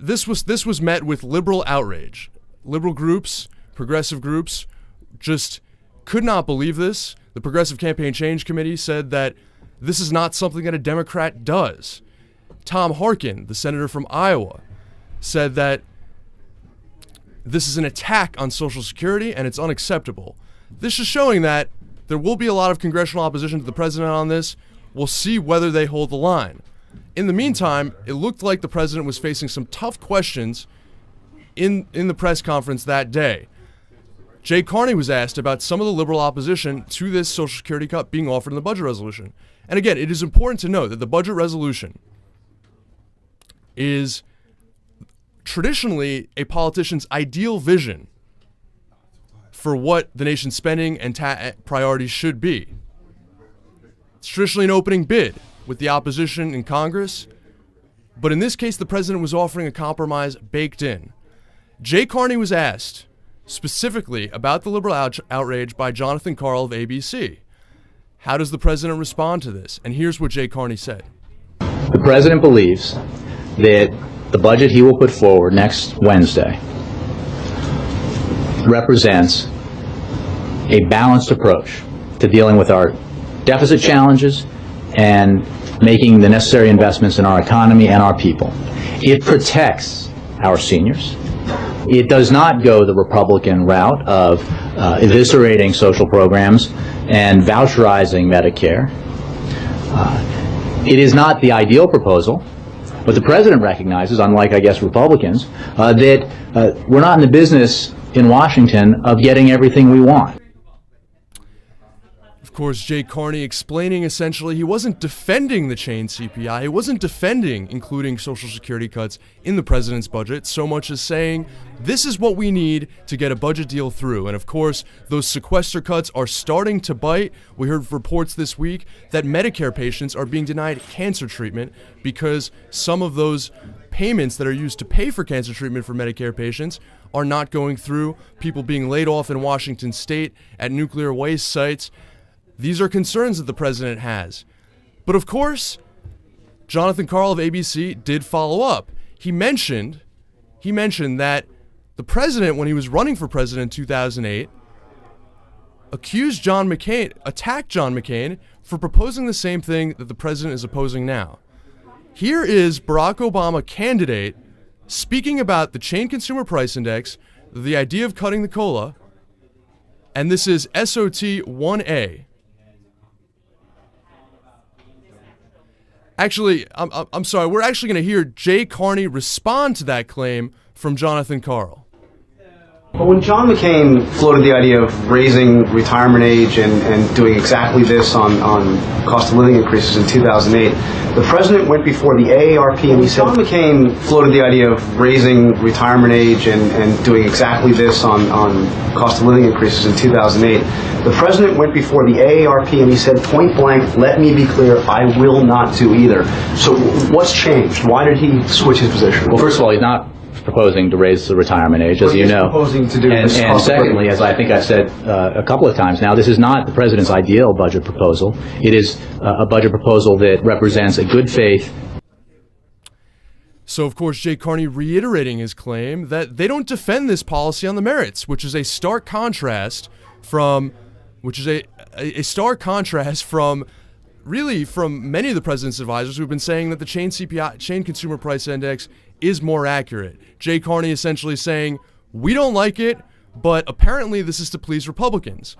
this was met with liberal outrage. Liberal groups, progressive groups, just could not believe this. The Progressive Campaign Change Committee said that this is not something that a Democrat does. Tom Harkin, the senator from Iowa, said that this is an attack on Social Security and it's unacceptable. This is showing that there will be a lot of congressional opposition to the president on this. We'll see whether they hold the line. In the meantime, it looked like the president was facing some tough questions in the press conference that day. Jay Carney was asked about some of the liberal opposition to this Social Security cut being offered in the budget resolution. And again, it is important to note that the budget resolution is traditionally a politician's ideal vision for what the nation's spending and priorities should be. It's traditionally an opening bid with the opposition in Congress, but in this case, the president was offering a compromise baked in. Jay Carney was asked specifically about the liberal outrage by Jonathan Karl of ABC. How does the president respond to this? And here's what Jay Carney said. The president believes that the budget he will put forward next Wednesday represents a balanced approach to dealing with our deficit challenges and making the necessary investments in our economy and our people. It protects our seniors. It does not go the Republican route of eviscerating social programs and voucherizing Medicare. It is not the ideal proposal, but the president recognizes, unlike, I guess, Republicans, that we're not in the business in Washington of getting everything we want. Of course, Jay Carney explaining essentially he wasn't defending the chain CPI. He wasn't defending including Social Security cuts in the president's budget so much as saying this is what we need to get a budget deal through. And of course, those sequester cuts are starting to bite. We heard reports this week that Medicare patients are being denied cancer treatment because some of those payments that are used to pay for cancer treatment for Medicare patients are not going through. People being laid off in Washington state at nuclear waste sites. These are concerns that the president has. But of course, Jonathan Karl of ABC did follow up. He mentioned that the president, when he was running for president in 2008, attacked John McCain for proposing the same thing that the president is opposing now. Here is Barack Obama candidate speaking about the chain consumer price index, the idea of cutting the COLA, and this is SOT 1A. Actually, I'm sorry, we're actually going to hear Jay Carney respond to that claim from Jonathan Karl. But when John McCain floated the idea of raising retirement age and doing exactly this on cost of living increases in 2008, the president went before the AARP and he said, John McCain floated the idea of raising retirement age and doing exactly this on cost of living increases in 2008. The president went before the AARP and he said, point blank, let me be clear, I will not do either. So what's changed? Why did he switch his position? Well, first of all, he's not proposing to raise the retirement age, as you know. Proposing to do and secondly, as I think I've said a couple of times now, this is not the president's ideal budget proposal. It is a budget proposal that represents a good faith. So, of course, Jay Carney reiterating his claim that they don't defend this policy on the merits, which is a stark contrast from, really from many of the president's advisors who've been saying that the chain consumer price index is more accurate. Jay Carney essentially saying, we don't like it, but apparently this is to please Republicans.